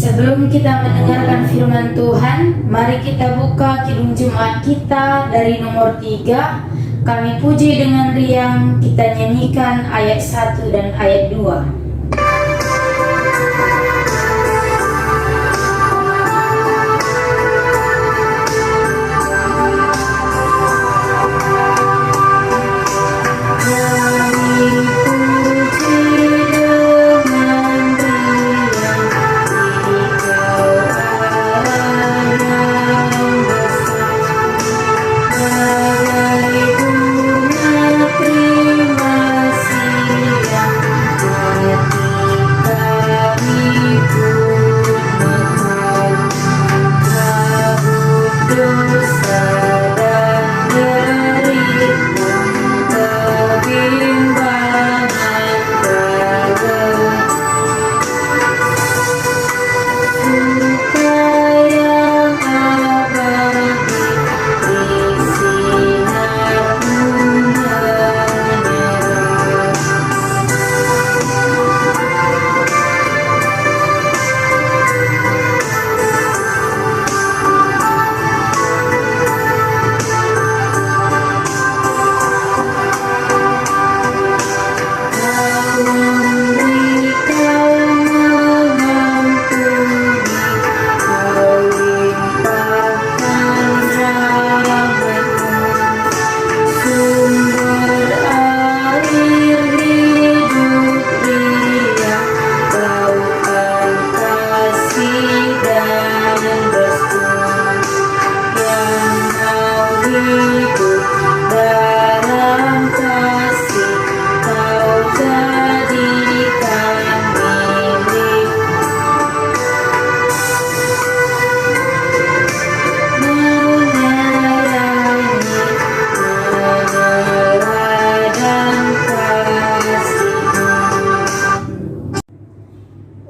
Sebelum kita mendengarkan firman Tuhan, mari kita buka Kidung Jumat kita dari nomor 3. Kami puji dengan riang, kita nyanyikan ayat 1 dan ayat 2.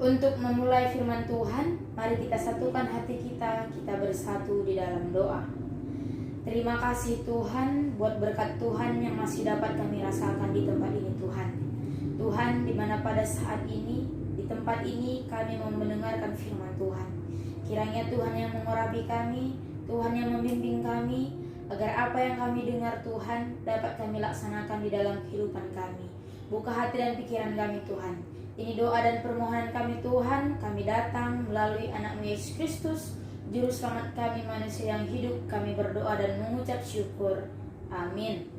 Untuk memulai firman Tuhan, mari kita satukan hati kita bersatu di dalam doa. Terima kasih Tuhan buat berkat Tuhan yang masih dapat kami rasakan di tempat ini Tuhan. Tuhan, di mana pada saat ini, di tempat ini kami mau mendengarkan firman Tuhan. Kiranya Tuhan yang mengurapi kami, Tuhan yang membimbing kami, agar apa yang kami dengar Tuhan dapat kami laksanakan di dalam kehidupan kami. Buka hati dan pikiran kami Tuhan. Ini doa dan permohonan kami Tuhan, kami datang melalui anak-Mu Yesus Kristus, Juru Selamat kami manusia yang hidup, kami berdoa dan mengucap syukur. Amin.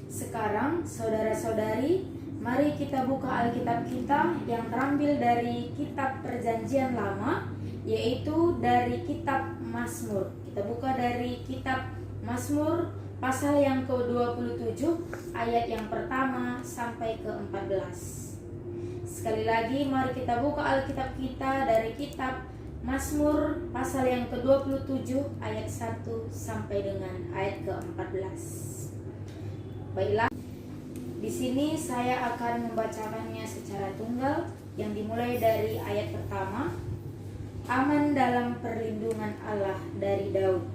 Sekarang saudara-saudari, mari kita buka Alkitab kita yang terambil dari kitab Perjanjian Lama, yaitu dari kitab Mazmur. Kita buka dari kitab Mazmur pasal yang ke-27 ayat yang pertama sampai ke-14. Sekali lagi mari kita buka Alkitab kita dari kitab Mazmur pasal yang ke-27 ayat 1 sampai dengan ayat ke-14. Baiklah, di sini saya akan membacakannya secara tunggal yang dimulai dari ayat pertama. Aman dalam perlindungan Allah dari Daud.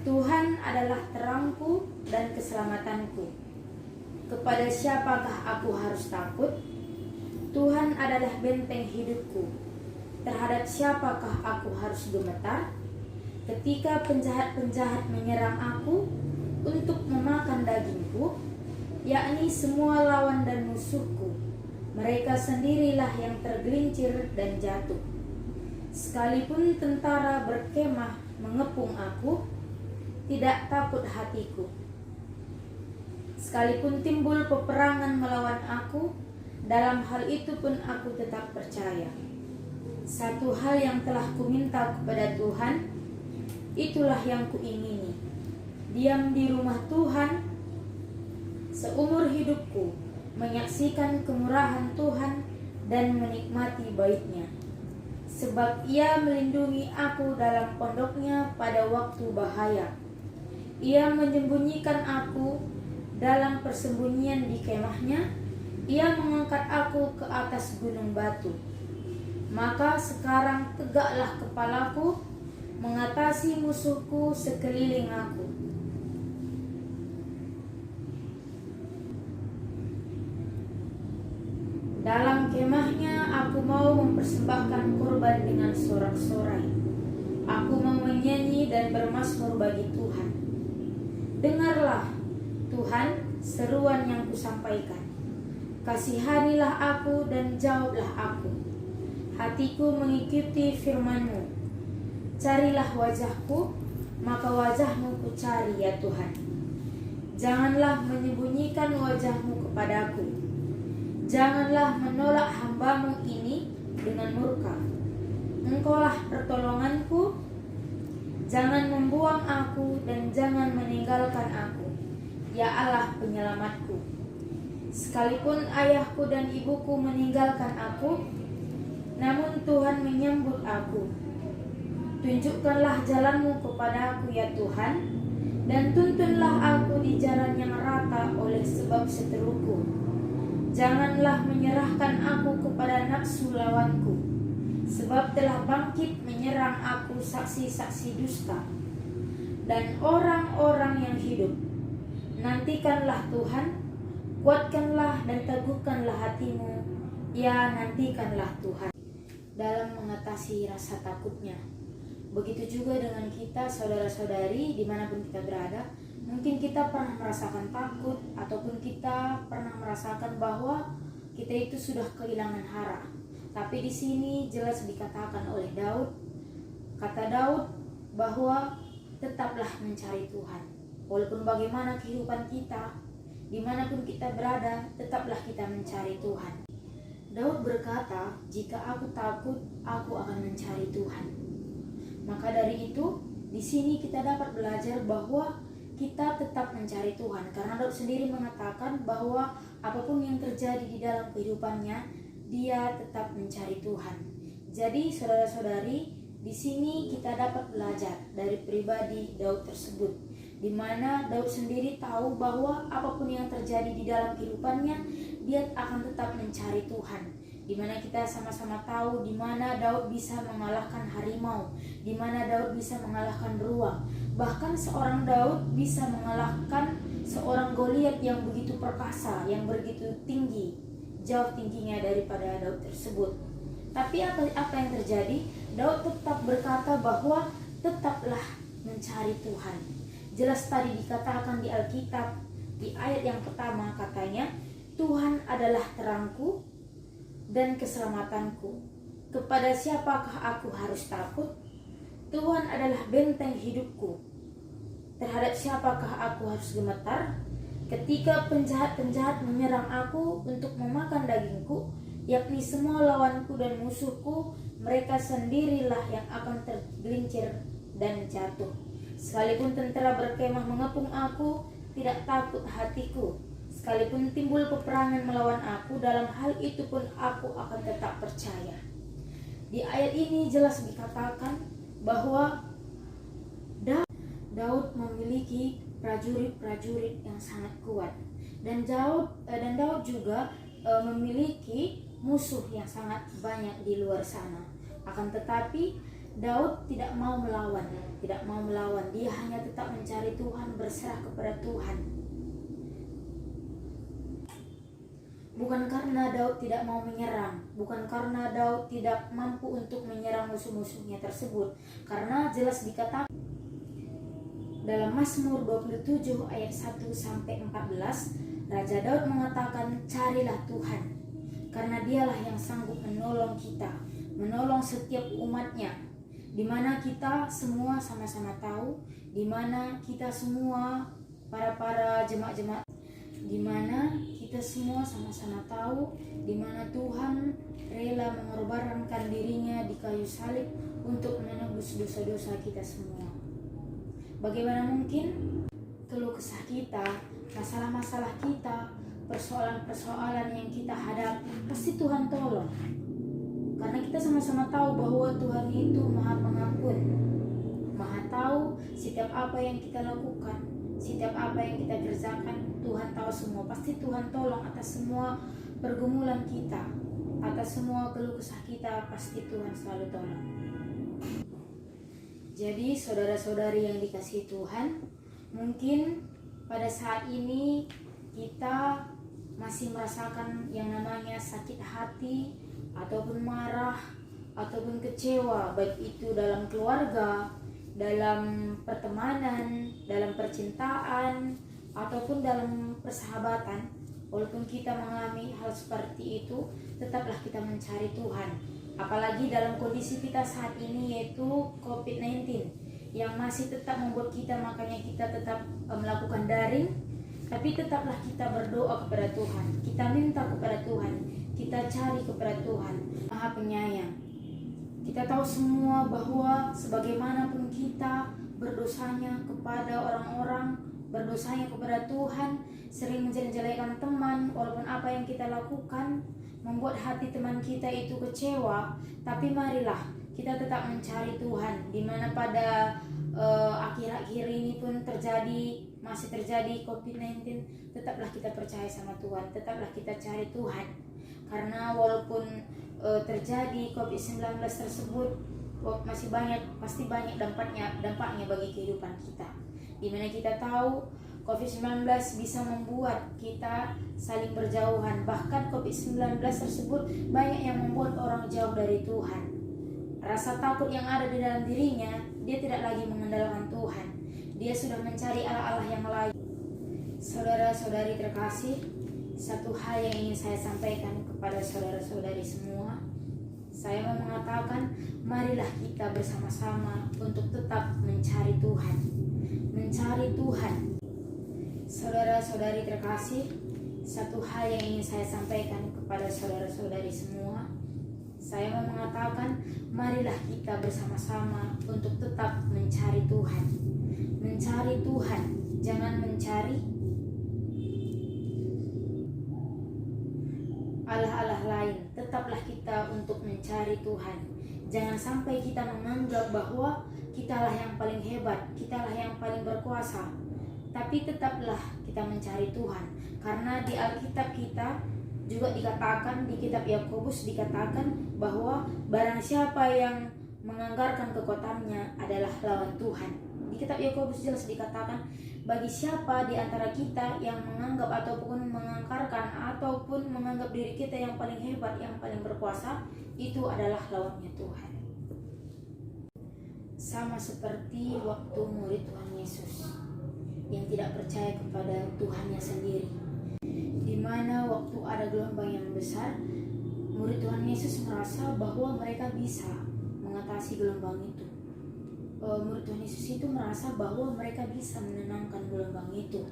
Tuhan adalah terangku dan keselamatanku. Kepada siapakah aku harus takut? Tuhan adalah benteng hidupku. Terhadap siapakah aku harus gemetar? Ketika penjahat-penjahat menyerang aku untuk memakan dagingku, yakni semua lawan dan musuhku, mereka sendirilah yang tergelincir dan jatuh. Sekalipun tentara berkemah mengepung aku, tidak takut hatiku. Sekalipun timbul peperangan melawan aku, dalam hal itu pun aku tetap percaya. Satu hal yang telah kuminta kepada Tuhan, itulah yang kuingini, diam di rumah Tuhan seumur hidupku, menyaksikan kemurahan Tuhan dan menikmati baitnya. Sebab Ia melindungi aku dalam pondoknya pada waktu bahaya. Ia menyembunyikan aku dalam persembunyian di kemahnya. Ia mengangkat aku ke atas gunung batu. Maka sekarang tegaklah kepalaku, mengatasi musuhku sekeliling aku. Dalam kemahnya aku mau mempersembahkan korban dengan sorak-sorai. Aku mau menyanyi dan bermazmur bagi Tuhan. Dengarlah, Tuhan, seruan yang kusampaikan. Kasihanilah aku dan jawablah aku. Hatiku mengikuti firman-Mu. Carilah wajahku, maka wajah-Mu ku cari ya Tuhan. Janganlah menyembunyikan wajah-Mu kepadaku. Janganlah menolak hamba-Mu ini dengan murka. Engkaulah pertolonganku. Jangan membuang aku dan jangan meninggalkan aku, ya Allah penyelamatku. Sekalipun ayahku dan ibuku meninggalkan aku, namun Tuhan menyambut aku. Tunjukkanlah jalan-Mu kepada aku ya Tuhan, dan tuntunlah aku di jalan yang rata oleh sebab seteruku. Janganlah menyerahkan aku kepada nafsu lawanku, sebab telah bangkit menyerang aku saksi-saksi dusta dan orang-orang yang hidup. Nantikanlah Tuhan, kuatkanlah dan teguhkanlah hatimu, ya nantikanlah Tuhan. Dalam mengatasi rasa takutnya. Begitu juga dengan kita saudara-saudari dimanapun kita berada. Mungkin kita pernah merasakan takut, ataupun kita pernah merasakan bahwa kita itu sudah kehilangan hara. Tapi di sini jelas dikatakan oleh Daud, kata Daud bahwa tetaplah mencari Tuhan. Walaupun bagaimana kehidupan kita, dimanapun kita berada, tetaplah kita mencari Tuhan. Daud berkata, jika aku takut, aku akan mencari Tuhan. Maka dari itu, di sini kita dapat belajar bahwa kita tetap mencari Tuhan. Karena Daud sendiri mengatakan bahwa apapun yang terjadi di dalam kehidupannya, dia tetap mencari Tuhan. Jadi saudara-saudari, di sini kita dapat belajar dari pribadi Daud tersebut, di mana Daud sendiri tahu bahwa apapun yang terjadi di dalam kehidupannya, dia akan tetap mencari Tuhan. Di mana kita sama-sama tahu di mana Daud bisa mengalahkan harimau, di mana Daud bisa mengalahkan beruang. Bahkan seorang Daud bisa mengalahkan seorang Goliat yang begitu perkasa, yang begitu tinggi, jauh tingginya daripada Daud tersebut. Tapi apa yang terjadi? Daud tetap berkata bahwa tetaplah mencari Tuhan. Jelas tadi dikatakan di Alkitab, di ayat yang pertama katanya, Tuhan adalah terangku dan keselamatanku. Kepada siapakah aku harus takut? Tuhan adalah benteng hidupku. Terhadap siapakah aku harus gemetar? Ketika penjahat-penjahat menyerang aku untuk memakan dagingku, yakni semua lawanku dan musuhku, mereka sendirilah yang akan tergelincir dan jatuh. Sekalipun tentara berkemah mengepung aku, tidak takut hatiku. Sekalipun timbul peperangan melawan aku, dalam hal itu pun aku akan tetap percaya. Di ayat ini jelas dikatakan bahwa Daud memiliki prajurit-prajurit yang sangat kuat, dan Daud juga memiliki musuh yang sangat banyak di luar sana. Akan tetapi Daud tidak mau melawan. Dia hanya tetap mencari Tuhan, berserah kepada Tuhan. Bukan karena Daud tidak mau menyerang, bukan karena Daud tidak mampu untuk menyerang musuh-musuhnya tersebut, karena jelas dikatakan dalam Mazmur 27 ayat 1-14, Raja Daud mengatakan, carilah Tuhan, karena dialah yang sanggup menolong kita, menolong setiap umatnya. Di mana kita semua sama-sama tahu, di mana kita semua para jemaat-jemaat, di mana kita semua sama-sama tahu, di mana Tuhan rela mengorbankan dirinya di kayu salib untuk menebus dosa-dosa kita semua. Bagaimana mungkin keluh kesah kita, masalah-masalah kita, persoalan-persoalan yang kita hadapi, pasti Tuhan tolong. Karena kita sama-sama tahu bahwa Tuhan itu Maha Pengampun, Maha tahu setiap apa yang kita lakukan, setiap apa yang kita kerjakan, Tuhan tahu semua. Pasti Tuhan tolong atas semua pergumulan kita, atas semua keluh kesah kita, pasti Tuhan selalu tolong. Jadi saudara-saudari yang dikasihi Tuhan, mungkin pada saat ini kita masih merasakan yang namanya sakit hati, ataupun marah, ataupun kecewa, baik itu dalam keluarga, dalam pertemanan, dalam percintaan, ataupun dalam persahabatan, walaupun kita mengalami hal seperti itu, tetaplah kita mencari Tuhan. Apalagi dalam kondisi kita saat ini, yaitu COVID-19 yang masih tetap membuat kita, makanya kita tetap melakukan daring. Tapi tetaplah kita berdoa kepada Tuhan, kita minta kepada Tuhan, kita cari kepada Tuhan, Maha Penyayang. Kita tahu semua bahwa sebagaimanapun kita berdosanya kepada orang-orang, berdosanya kepada Tuhan, sering menjelek-jelekan teman, walaupun apa yang kita lakukan membuat hati teman kita itu kecewa, tapi marilah kita tetap mencari Tuhan. Dimana pada akhir-akhir ini pun masih terjadi COVID-19, tetaplah kita percaya sama Tuhan, tetaplah kita cari Tuhan. Karena walaupun terjadi COVID-19 tersebut, pasti banyak dampaknya bagi kehidupan kita. Dimana kita tahu COVID-19 bisa membuat kita saling berjauhan. Bahkan COVID-19 tersebut banyak yang membuat orang jauh dari Tuhan. Rasa takut yang ada di dalam dirinya, dia tidak lagi mengandalkan Tuhan. Dia sudah mencari Allah-Allah yang lain. Saudara-saudari terkasih, satu hal yang ingin saya sampaikan kepada saudara-saudari semua. Saya mau mengatakan, marilah kita bersama-sama untuk tetap mencari Tuhan. Mencari Tuhan. Saudara-saudari terkasih, satu hal yang ingin saya sampaikan kepada saudara-saudari semua. Saya mau mengatakan, marilah kita bersama-sama untuk tetap mencari Tuhan. Mencari Tuhan, jangan mencari Allah-Allah lain. Tetaplah kita untuk mencari Tuhan. Jangan sampai kita menganggap bahwa kitalah yang paling hebat, kitalah yang paling berkuasa. Tapi tetaplah kita mencari Tuhan. Karena di Alkitab kita juga dikatakan, di kitab Yakobus dikatakan bahwa barang siapa yang menganggarkan kekuatannya adalah lawan Tuhan. Di kitab Yakobus jelas dikatakan, bagi siapa di antara kita yang menganggap ataupun mengangkarkan ataupun menganggap diri kita yang paling hebat, yang paling berkuasa, itu adalah lawannya Tuhan. Sama seperti waktu murid Tuhan Yesus yang tidak percaya kepada Tuhannya sendiri, di mana waktu ada gelombang yang besar, murid Tuhan Yesus merasa bahwa mereka bisa mengatasi gelombang itu. Murid Tuhan Yesus itu merasa bahwa mereka bisa menenangkan gelombang itu.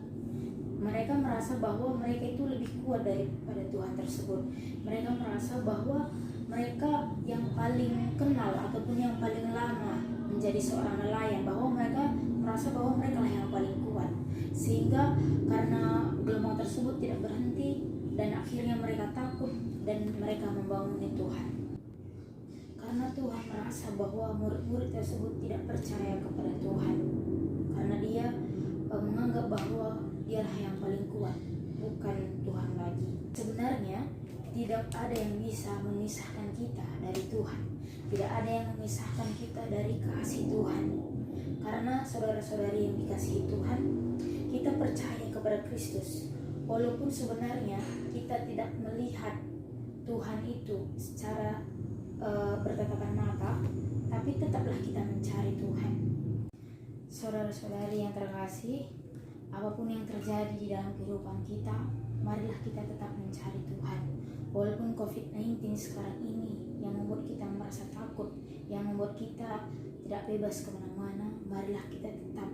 Mereka merasa bahwa mereka itu lebih kuat daripada Tuhan tersebut. Mereka merasa bahwa mereka yang paling kenal ataupun yang paling lama menjadi seorang nelayan, bahwa mereka merasa bahwa mereka lah yang paling kuat. Sehingga karena gelombang tersebut tidak berhenti, dan akhirnya mereka takut dan mereka membanguni Tuhan. Karena Tuhan merasa bahwa murid-murid tersebut tidak percaya kepada Tuhan, karena dia menganggap bahwa dialah yang paling kuat, bukan Tuhan lagi. Sebenarnya tidak ada yang bisa memisahkan kita dari Tuhan. Tidak ada yang memisahkan kita dari kasih Tuhan. Karena saudara-saudari yang dikasihi Tuhan, kita percaya kepada Kristus. Walaupun sebenarnya kita tidak melihat Tuhan itu secara bertatapan mata, tapi tetaplah kita mencari Tuhan. Saudara-saudari yang terkasih, apapun yang terjadi di dalam kehidupan kita, marilah kita tetap mencari Tuhan. Walaupun COVID-19 sekarang ini yang membuat kita merasa takut, yang membuat kita tidak bebas kemana-mana, marilah kita tetap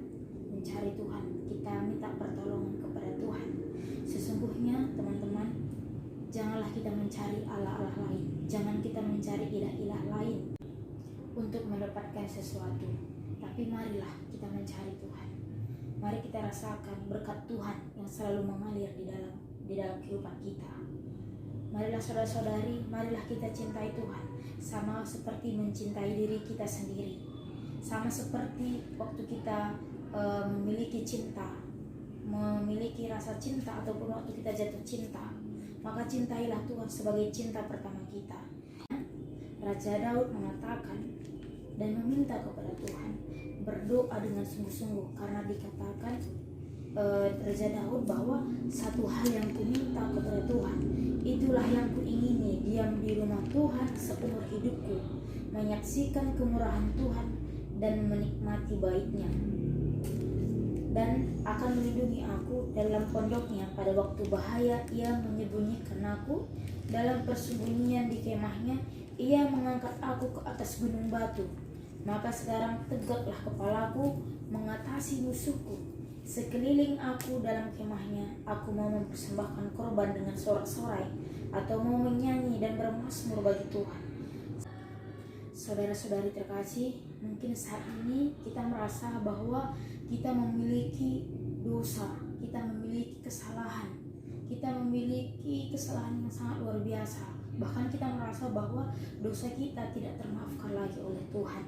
mencari Tuhan. Kita minta pertolongan kepada Tuhan. Sesungguhnya teman-teman, janganlah kita mencari Allah-Allah lain. Jangan kita mencari ilah-ilah lain untuk mendapatkan sesuatu. Tapi marilah kita mencari Tuhan. Mari kita rasakan berkat Tuhan yang selalu mengalir di dalam kehidupan kita. Marilah saudara-saudari, marilah kita cintai Tuhan, sama seperti mencintai diri kita sendiri. Sama seperti waktu kita memiliki cinta, memiliki rasa cinta, ataupun waktu kita jatuh cinta, maka cintailah Tuhan sebagai cinta pertama kita. Raja Daud mengatakan dan meminta kepada Tuhan, berdoa dengan sungguh-sungguh, karena dikatakan Raja Daud bahwa satu hal yang kuminta kepada Tuhan, itulah yang kuingini, diam di rumah Tuhan seumur hidupku, menyaksikan kemurahan Tuhan dan menikmati baiknya, dan akan melindungi aku dalam pondoknya. Pada waktu bahaya ia menyembunyikan aku, dalam persembunyian di kemahnya ia mengangkat aku ke atas gunung batu. Maka sekarang tegaklah kepalaku mengatasi musuhku. Sekeliling aku dalam kemahnya, aku mau mempersembahkan korban dengan sorak-sorai, atau mau menyanyi dan bermazmur bagi Tuhan. Saudara-saudari terkasih, mungkin saat ini kita merasa bahwa kita memiliki dosa, kita memiliki kesalahan yang sangat luar biasa. Bahkan kita merasa bahwa dosa kita tidak termaafkan lagi oleh Tuhan.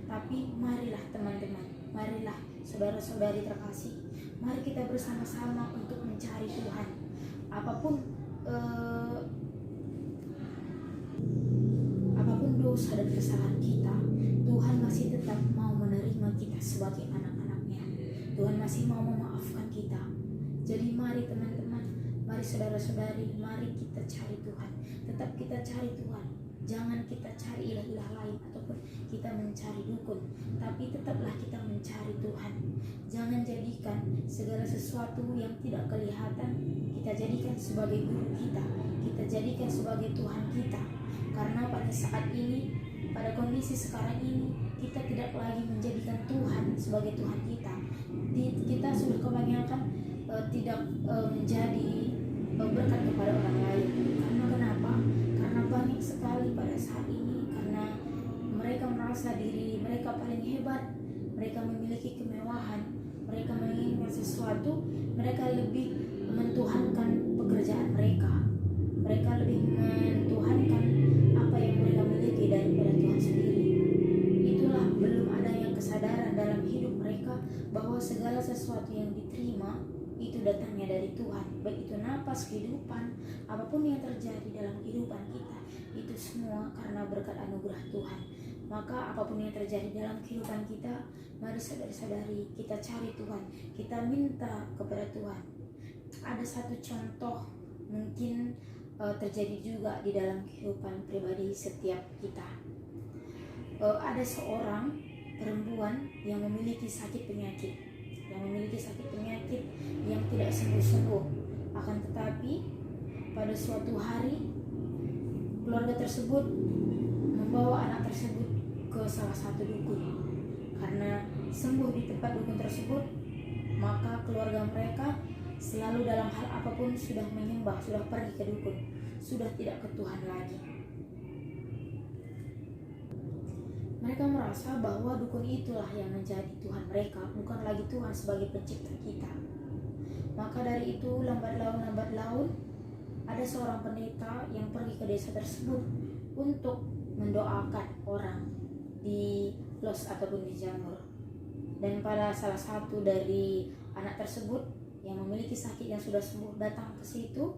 Tapi marilah teman-teman, marilah saudara-saudari terkasih, mari kita bersama-sama untuk mencari Tuhan. Apapun dosa dan kesalahan kita, Tuhan masih tetap mau menerima kita sebagai anak-anaknya. Tuhan masih mau memaafkan kita. Jadi mari teman-teman, mari saudara-saudari, mari kita cari Tuhan. Tetap kita cari Tuhan. Jangan kita cari ilah-ilah lain ataupun kita mencari dukun, tapi tetaplah kita mencari Tuhan. Jangan jadikan segala sesuatu yang tidak kelihatan kita jadikan sebagai guru kita jadikan sebagai Tuhan kita. Karena pada saat ini, pada kondisi sekarang ini, kita tidak lagi menjadikan Tuhan sebagai Tuhan kita. Kita sudah kebanyakan tidak menjadi berkat kepada orang lain. Karena kenapa? Karena banyak sekali pada saat ini, karena mereka merasa diri mereka paling hebat, mereka memiliki kemewahan, mereka menginginkan sesuatu, mereka lebih mentuhankan pekerjaan mereka, mereka lebih mentuhankan apa yang mereka miliki daripada Tuhan sendiri. Itulah belum adanya kesadaran dalam hidup mereka bahwa segala sesuatu yang diterima itu datangnya dari Tuhan, baik itu napas kehidupan, apapun yang terjadi dalam kehidupan kita, itu semua karena berkat anugerah Tuhan. Maka apapun yang terjadi dalam kehidupan kita, mari saudari-saudari kita cari Tuhan, kita minta kepada Tuhan. Ada satu contoh mungkin terjadi juga di dalam kehidupan pribadi setiap kita. Ada seorang perempuan yang memiliki sakit penyakit yang tidak sembuh-sembuh. Akan tetapi pada suatu hari keluarga tersebut membawa anak tersebut ke salah satu dukun. Karena sembuh di tempat dukun tersebut, maka keluarga mereka selalu dalam hal apapun sudah menyembah, sudah pergi ke dukun, sudah tidak ke Tuhan lagi. Mereka merasa bahwa dukun itulah yang menjadi Tuhan mereka, bukan lagi Tuhan sebagai pencipta kita. Maka dari itu lambat laun ada seorang pendeta yang pergi ke desa tersebut untuk mendoakan orang di Los ataupun di Jamur. Dan pada salah satu dari anak tersebut yang memiliki sakit yang sudah sembuh datang ke situ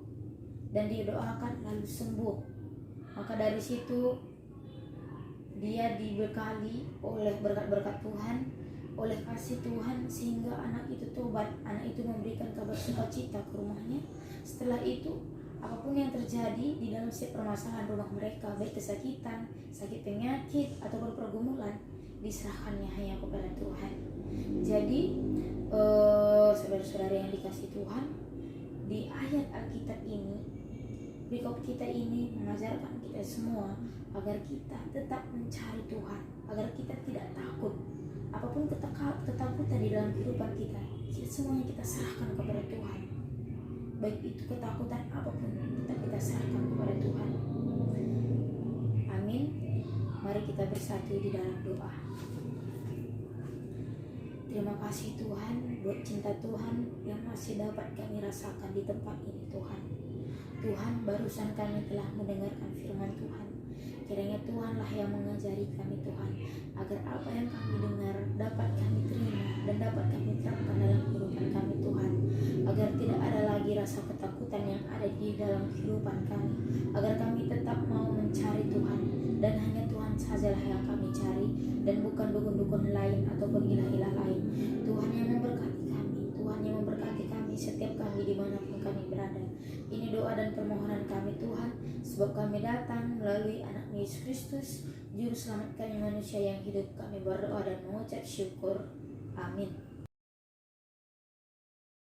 dan didoakan lalu sembuh. Maka dari situ dia dibekali oleh berkat-berkat Tuhan, oleh kasih Tuhan, sehingga anak itu tobat, anak itu memberikan kabar sukacita ke rumahnya. Setelah itu apapun yang terjadi di dalam setiap permasalahan rumah mereka, baik kesakitan, sakit penyakit ataupun pergumulan, diserahkannya hanya kepada Tuhan. Jadi saudara-saudara yang dikasih Tuhan, di ayat Alkitab ini, perikop kita ini mengajarkan kita semua agar kita tetap mencari Tuhan, agar kita tidak takut. Apapun ketakutan di dalam kehidupan kita semuanya kita serahkan kepada Tuhan. Baik itu ketakutan apapun, kita serahkan kepada Tuhan. Amin. Mari kita bersatu di dalam doa. Terima kasih Tuhan buat cinta Tuhan yang masih dapat kami rasakan di tempat ini Tuhan. Tuhan, barusan kami telah mendengarkan firman Tuhan. Kiranya Tuhanlah yang mengajari kami Tuhan, agar apa yang kami dengar dapat kami terima dan dapat kami terapkan dalam kehidupan kami Tuhan. Agar tidak ada lagi rasa ketakutan yang ada di dalam kehidupan kami, agar kami tetap mau mencari Tuhan, dan hanya Tuhan sajalah yang kami cari, dan bukan dukun-dukun lain ataupun ilah-ilah lain. Tuhan yang memberkati kami, Tuhan yang memberkati kami, setiap kami dimanapun kami berada. Ini doa dan permohonan kami Tuhan, sebab kami datang melalui anak Yesus Kristus, Juru Selamat kami manusia yang hidup. Kami berdoa dan mengucap syukur. Amin.